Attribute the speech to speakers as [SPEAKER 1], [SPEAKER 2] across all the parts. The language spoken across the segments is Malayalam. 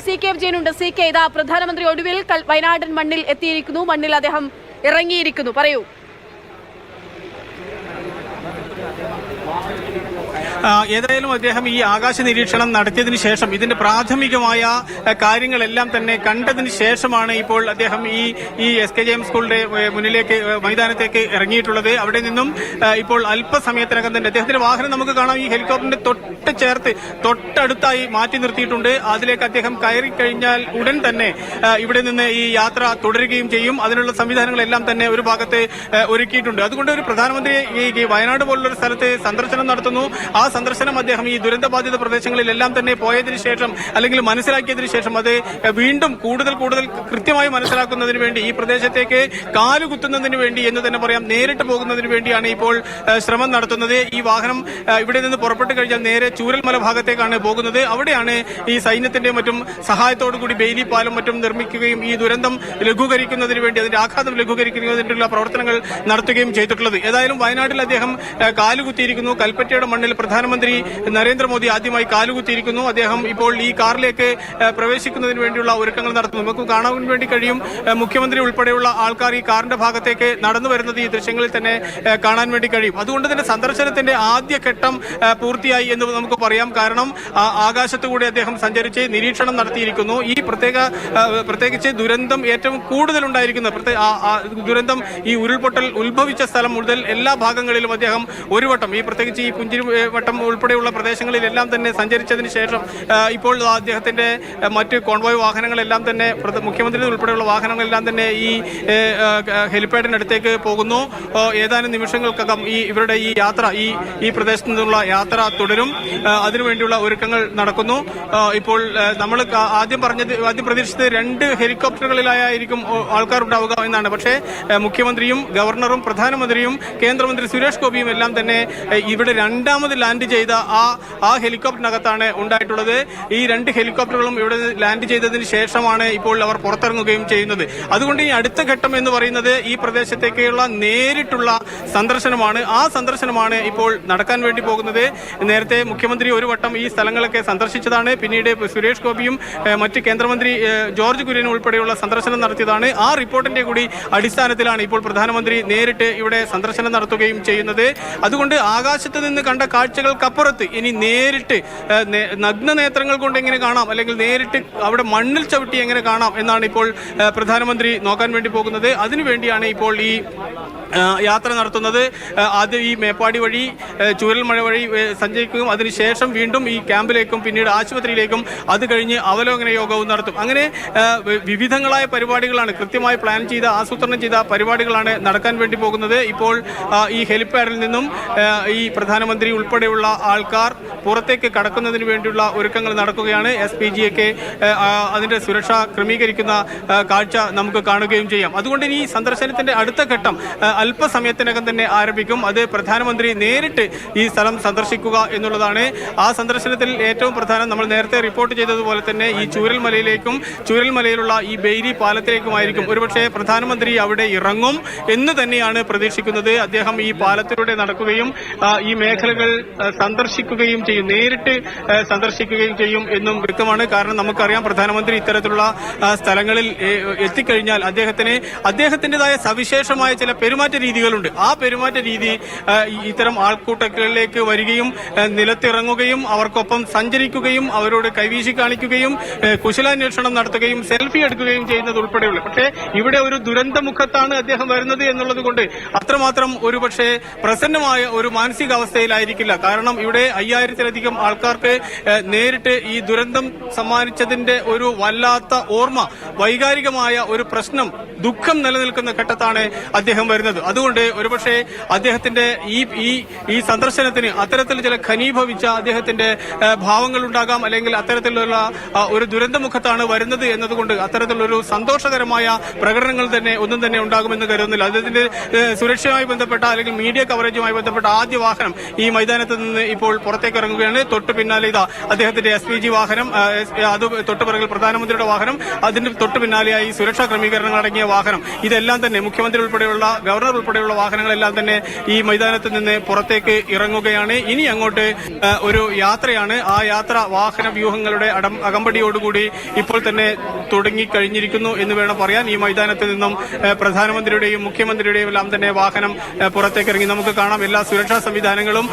[SPEAKER 1] CK വിജയനുണ്ട്. CK, ഇതാ പ്രധാനമന്ത്രി ഒടുവിൽ വയനാടൻ മണ്ണിൽ എത്തിയിരിക്കുന്നു, മണ്ണിൽ അദ്ദേഹം ഇറങ്ങിയിരിക്കുന്നു. പറയൂ.
[SPEAKER 2] ഏതായാലും അദ്ദേഹം ഈ ആകാശ നിരീക്ഷണം നടത്തിയതിനു ശേഷം ഇതിന്റെ പ്രാഥമികമായ കാര്യങ്ങളെല്ലാം തന്നെ കണ്ടതിന് ശേഷമാണ് ഇപ്പോൾ അദ്ദേഹം ഈ SKJM സ്കൂളിന്റെ മുന്നിലേക്ക് മൈതാനത്തേക്ക് ഇറങ്ങിയിട്ടുള്ളത്. അവിടെ നിന്നും ഇപ്പോൾ അല്പസമയത്തിനകം തന്നെ അദ്ദേഹത്തിന്റെ വാഹനം നമുക്ക് കാണാം. ഈ ഹെലികോപ്റ്ററിന്റെ തൊട്ടടുത്തായി മാറ്റി നിർത്തിയിട്ടുണ്ട്. അതിലേക്ക് അദ്ദേഹം കയറി കഴിഞ്ഞാൽ ഉടൻ തന്നെ ഇവിടെ നിന്ന് ഈ യാത്ര തുടരുകയും ചെയ്യും. അതിനുള്ള സംവിധാനങ്ങളെല്ലാം തന്നെ ഒരു ഭാഗത്ത് ഒരുക്കിയിട്ടുണ്ട്. അതുകൊണ്ട് ഒരു പ്രധാനമന്ത്രി ഈ വയനാട് പോലുള്ള സ്ഥലത്ത് സന്ദർശനം നടത്തുന്നു. ആ സന്ദർശനം അദ്ദേഹം ഈ ദുരന്തബാധിത പ്രദേശങ്ങളിലെല്ലാം തന്നെ പോയതിനു ശേഷം അല്ലെങ്കിൽ മനസ്സിലാക്കിയതിനു ശേഷം അത് വീണ്ടും കൂടുതൽ കൃത്യമായി മനസ്സിലാക്കുന്നതിന് വേണ്ടി ഈ പ്രദേശത്തേക്ക് കാലുകുത്തുന്നതിന് വേണ്ടി എന്ന് തന്നെ പറയാം, നേരിട്ട് പോകുന്നതിന് വേണ്ടിയാണ് ഇപ്പോൾ ശ്രമം നടത്തുന്നത്. ഈ വാഹനം ഇവിടെ നിന്ന് പുറപ്പെട്ടു കഴിഞ്ഞാൽ നേരെ ചൂരൽമല ഭാഗത്തേക്കാണ് പോകുന്നത്. അവിടെയാണ് ഈ സൈന്യത്തിന്റെ മറ്റും സഹായത്തോടുകൂടി ബെയിലി പാലം മറ്റും നിർമ്മിക്കുകയും ഈ ദുരന്തം ലഘൂകരിക്കുന്നതിന് വേണ്ടി അതിന്റെ ആഘാതം ലഘൂകരിക്കുന്നതിനുള്ള പ്രവർത്തനങ്ങൾ നടത്തുകയും ചെയ്തിട്ടുള്ളത്. ഏതായാലും വയനാട്ടിൽ അദ്ദേഹം കാലുകുത്തിയിരിക്കുന്നു. കൽപ്പറ്റയുടെ മണ്ണിൽ പ്രധാനമന്ത്രി നരേന്ദ്രമോദി ആദ്യമായി കാലുകുത്തിയിരിക്കുന്നു. അദ്ദേഹം ഇപ്പോൾ ഈ കാറിലേക്ക് പ്രവേശിക്കുന്നതിന് വേണ്ടിയുള്ള ഒരുക്കങ്ങൾ നടത്തുന്നു. നമുക്ക് കാണാൻ വേണ്ടി കഴിയും, മുഖ്യമന്ത്രി ഉൾപ്പെടെയുള്ള ആൾക്കാർ ഈ കാറിന്റെ ഭാഗത്തേക്ക് നടന്നു വരുന്നത് ഈ ദൃശ്യങ്ങളിൽ തന്നെ കാണാൻ വേണ്ടി കഴിയും. അതുകൊണ്ട് തന്നെ സന്ദർശനത്തിന്റെ ആദ്യഘട്ടം പൂർത്തിയായി എന്ന് നമുക്ക് പറയാം. കാരണം ആകാശത്തുകൂടി അദ്ദേഹം സഞ്ചരിച്ച് നിരീക്ഷണം നടത്തിയിരിക്കുന്നു. ഈ പ്രത്യേകിച്ച് ദുരന്തം ഏറ്റവും കൂടുതലുണ്ടായിരിക്കുന്ന ദുരന്തം ഈ ഉരുൾപൊട്ടൽ ഉത്ഭവിച്ച സ്ഥലം മുതൽ എല്ലാ ഭാഗങ്ങളിലും അദ്ദേഹം ഒരു വട്ടം ഈ പ്രത്യേകിച്ച് ഈ പുഞ്ചിരി വട്ടം ഉൾപ്പെടെയുള്ള പ്രദേശങ്ങളിലെല്ലാം തന്നെ സഞ്ചരിച്ചതിന് ശേഷം ഇപ്പോൾ അദ്ദേഹത്തിന്റെ മറ്റ് കോൺവോയ് വാഹനങ്ങളെല്ലാം തന്നെ മുഖ്യമന്ത്രി ഉൾപ്പെടെയുള്ള വാഹനങ്ങളെല്ലാം തന്നെ ഈ ഹെലിപ്പാഡിനടുത്തേക്ക് പോകുന്നു. ഏതാനും നിമിഷങ്ങൾക്കകം ഇവരുടെ ഈ യാത്ര ഈ പ്രദേശത്തു നിന്നുള്ള യാത്ര തുടരും. അതിനുവേണ്ടിയുള്ള ഒരുക്കങ്ങൾ നടക്കുന്നു. ഇപ്പോൾ നമ്മൾ ആദ്യം പ്രതീക്ഷിച്ചത് 2 ഹെലികോപ്റ്ററുകളിലായിരിക്കും ആൾക്കാർ ഉണ്ടാവുക എന്നാണ്. പക്ഷേ മുഖ്യമന്ത്രിയും ഗവർണറും പ്രധാനമന്ത്രിയും കേന്ദ്രമന്ത്രി സുരേഷ് ഗോപിയും എല്ലാം തന്നെ ഇവിടെ രണ്ടാമത് ലാൻഡ് ചെയ്ത ആ ഹെലികോപ്റ്ററിനകത്താണ് ഉണ്ടായിട്ടുള്ളത്. ഈ 2 ഹെലികോപ്റ്ററുകളും ഇവിടെ ലാൻഡ് ചെയ്തതിന് ശേഷമാണ് ഇപ്പോൾ അവർ പുറത്തിറങ്ങുകയും ചെയ്യുന്നത്. അതുകൊണ്ട് ഈ അടുത്ത ഘട്ടം എന്ന് പറയുന്നത് ഈ പ്രദേശത്തേക്കുള്ള നേരിട്ടുള്ള സന്ദർശനമാണ്. ആ സന്ദർശനമാണ് ഇപ്പോൾ നടക്കാൻ വേണ്ടി പോകുന്നത്. നേരത്തെ മുഖ്യമന്ത്രി ഒരു വട്ടം ഈ സ്ഥലങ്ങളൊക്കെ സന്ദർശിച്ചതാണ്. പിന്നീട് സുരേഷ് ഗോപിയും മറ്റ് കേന്ദ്രമന്ത്രി ജോർജ് കുര്യനും ഉൾപ്പെടെയുള്ള സന്ദർശനം നടത്തിയതാണ്. ആ റിപ്പോർട്ടിന്റെ കൂടി അടിസ്ഥാനത്തിലാണ് ഇപ്പോൾ പ്രധാനമന്ത്രി നേരിട്ട് ഇവിടെ സന്ദർശനം നടത്തുകയും ചെയ്യുന്നത്. അതുകൊണ്ട് ആകാശത്ത് നിന്ന് കണ്ട കാഴ്ചകൾക്കപ്പുറത്ത് ഇനി നേരിട്ട് നഗ്നനേത്രങ്ങൾ കൊണ്ട് എങ്ങനെ കാണാം, അല്ലെങ്കിൽ നേരിട്ട് അവിടെ മണ്ണിൽ ചവിട്ടി എങ്ങനെ കാണാം എന്നാണ് ഇപ്പോൾ പ്രധാനമന്ത്രി നോക്കാൻ വേണ്ടി പോകുന്നത്. അതിനുവേണ്ടിയാണ് ഇപ്പോൾ ഈ യാത്ര നടത്തുന്നത്. ആദ്യം ഈ മേപ്പാടി വഴി ചൂരൽമല വഴി സഞ്ചരിക്കുകയും അതിനുശേഷം വീണ്ടും ഈ ക്യാമ്പിലേക്കും പിന്നീട് ആശുപത്രിയിലേക്കും അത് കഴിഞ്ഞ് അവലോകന യോഗവും നടത്തും. അങ്ങനെ വിവിധങ്ങളായ പരിപാടികളാണ്, കൃത്യമായി പ്ലാൻ ചെയ്ത ആസൂത്രണം ചെയ്ത പരിപാടികളാണ് നടക്കാൻ വേണ്ടി പോകുന്നത്. ഇപ്പോൾ ഈ ഹെലിപ്പാഡിൽ നിന്നും ഈ പ്രധാനമന്ത്രി ഉൾപ്പെടെയുള്ള ആൾക്കാർ പുറത്തേക്ക് കടക്കുന്നതിന് വേണ്ടിയുള്ള ഒരുക്കങ്ങൾ നടക്കുകയാണ്. SPG ഒക്കെ അതിന്റെ സുരക്ഷ ക്രമീകരിക്കുന്ന കാഴ്ച നമുക്ക് കാണുകയും ചെയ്യാം. അതുകൊണ്ട് ഈ സന്ദർശനത്തിന്റെ അടുത്ത ഘട്ടം അല്പസമയത്തിനകം തന്നെ ആരംഭിക്കും. അത് പ്രധാനമന്ത്രി നേരിട്ട് ഈ സ്ഥലം സന്ദർശിക്കുക എന്നുള്ളതാണ്. ആ സന്ദർശനത്തിൽ ഏറ്റവും പ്രധാനം നമ്മൾ നേരത്തെ റിപ്പോർട്ട് ചെയ്തതുപോലെ തന്നെ ഈ ചൂരൽമലയിലുള്ള ഈ ബെയിലി പാലത്തിലേക്കുമായിരിക്കും. ഒരുപക്ഷെ പ്രധാനമന്ത്രി അവിടെ ഇറങ്ങും എന്ന് തന്നെയാണ് പ്രതീക്ഷിക്കുന്നത്. അദ്ദേഹം ഈ പാലത്തിലൂടെ നടക്കുകയും ഈ മേഖലകൾ സന്ദർശിക്കുകയും ചെയ്യും, നേരിട്ട് സന്ദർശിക്കുകയും ചെയ്യും എന്നും വ്യക്തമാണ്. കാരണം നമുക്കറിയാം, പ്രധാനമന്ത്രി ഇത്തരത്തിലുള്ള സ്ഥലങ്ങളിൽ എത്തിക്കഴിഞ്ഞാൽ അദ്ദേഹത്തിൻ്റെതായ സവിശേഷമായ ചില പെരുമാറ്റ രീതികളുണ്ട്. ആ പെരുമാറ്റ രീതി ഇത്തരം ആൾക്കൂട്ടങ്ങളിലേക്ക് വരികയും നിലത്തിറങ്ങുകയും അവർക്കൊപ്പം സഞ്ചരിക്കുകയും അവരോട് കൈവീശി കാണിക്കുകയും കുശലാന്വേഷണം നടത്തുകയും സെൽഫി എടുക്കുകയും ചെയ്യുന്നത് ഉൾപ്പെടെയുള്ള. പക്ഷേ ഇവിടെ ഒരു ദുരന്തമുഖത്താണ് അദ്ദേഹം വരുന്നത് എന്നുള്ളത് കൊണ്ട് അത്രമാത്രം ഒരുപക്ഷെ പ്രസന്നമായ ഒരു മാനസികാവസ്ഥയിലായിരിക്കില്ല. കാരണം ഇവിടെ 5000-ലധികം ആൾക്കാർക്ക് നേരിട്ട് ഈ ദുരന്തം സമ്മാനിച്ചതിന്റെ ഒരു വല്ലാത്ത ഓർമ്മ, വൈകാരികമായ ഒരു പ്രശ്നം, ദുഃഖം നിലനിൽക്കുന്ന ഘട്ടത്താണ് അദ്ദേഹം വരുന്നത്. അതുകൊണ്ട് ഒരുപക്ഷെ അദ്ദേഹത്തിന്റെ ഈ സന്ദർശനത്തിന് അത്തരത്തിൽ ചില ഘനീഭവിച്ച അദ്ദേഹത്തിന്റെ ഭാവങ്ങൾ ഉണ്ടാകാം, അല്ലെങ്കിൽ അത്തരത്തിലുള്ള ഒരു ദുരന്തമുഖത്താണ് വരുന്നത് എന്നതുകൊണ്ട് അത്തരത്തിലൊരു സന്തോഷകരമായ പ്രകടനങ്ങൾ തന്നെ ഒന്നും തന്നെ ഉണ്ടാകുമെന്ന് കരുതുന്നില്ല. അദ്ദേഹത്തിന്റെ സുരക്ഷയുമായി ബന്ധപ്പെട്ട അല്ലെങ്കിൽ മീഡിയ കവറേജുമായി ബന്ധപ്പെട്ട ആദ്യ വാഹനം ഈ മൈതാനത്ത് നിന്ന് ഇപ്പോൾ പുറത്തേക്ക് ഇറങ്ങുകയാണ്. തൊട്ടു പിന്നാലെ ഇതാ അദ്ദേഹത്തിന്റെ SPG വാഹനം, അത് തൊട്ടുപിറകിൽ പ്രധാനമന്ത്രിയുടെ വാഹനം, അതിന്റെ തൊട്ടു പിന്നാലെയായി സുരക്ഷാ ക്രമീകരണങ്ങൾ അടങ്ങിയ വാഹനം. ഇതെല്ലാം തന്നെ മുഖ്യമന്ത്രി ഉൾപ്പെടെയുള്ള ഗവർണർ ഉൾപ്പെടെയുള്ള വാഹനങ്ങളെല്ലാം തന്നെ ഈ മൈതാനത്ത് നിന്ന് പുറത്തേക്ക് ഇറങ്ങുകയാണ്. ഇനി അങ്ങോട്ട് ഒരു യാത്രയാണ്. ആ യാത്ര വാഹന വ്യൂഹങ്ങളുടെ അകമ്പടിയോടുകൂടി ഇപ്പോൾ തന്നെ തുടങ്ങിക്കഴിഞ്ഞിരിക്കുന്നു എന്ന് വേണം പറയാൻ. ഈ മൈതാനത്ത് നിന്നും പ്രധാനമന്ത്രിയുടെയും മുഖ്യമന്ത്രിയുടെയും എല്ലാം തന്നെ വാഹനം പുറത്തേക്ക് ഇറങ്ങി. നമുക്ക് കാണാം എല്ലാ സുരക്ഷാ സംവിധാനങ്ങളും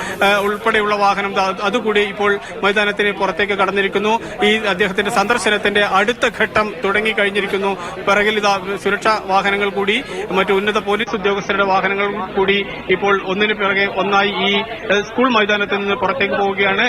[SPEAKER 2] ഉൾപ്പെടെയുള്ള വാഹനം അതുകൂടി ഇപ്പോൾ മൈതാനത്തിന് പുറത്തേക്ക് കടന്നിരിക്കുന്നു. ഈ അദ്ദേഹത്തിന്റെ സന്ദർശനത്തിന്റെ അടുത്ത ഘട്ടം തുടങ്ങിക്കഴിഞ്ഞിരിക്കുന്നു. പിറകിൽ ഇതാ സുരക്ഷാ വാഹനങ്ങൾ കൂടി മറ്റു ഉന്നത പോലീസ് ഉദ്യോഗസ്ഥരുടെ വാഹനങ്ങൾ കൂടി ഇപ്പോൾ ഒന്നിനു പിറകെ ഒന്നായി ഈ സ്കൂൾ മൈതാനത്ത് നിന്ന് പുറത്തേക്ക് പോവുകയാണ്.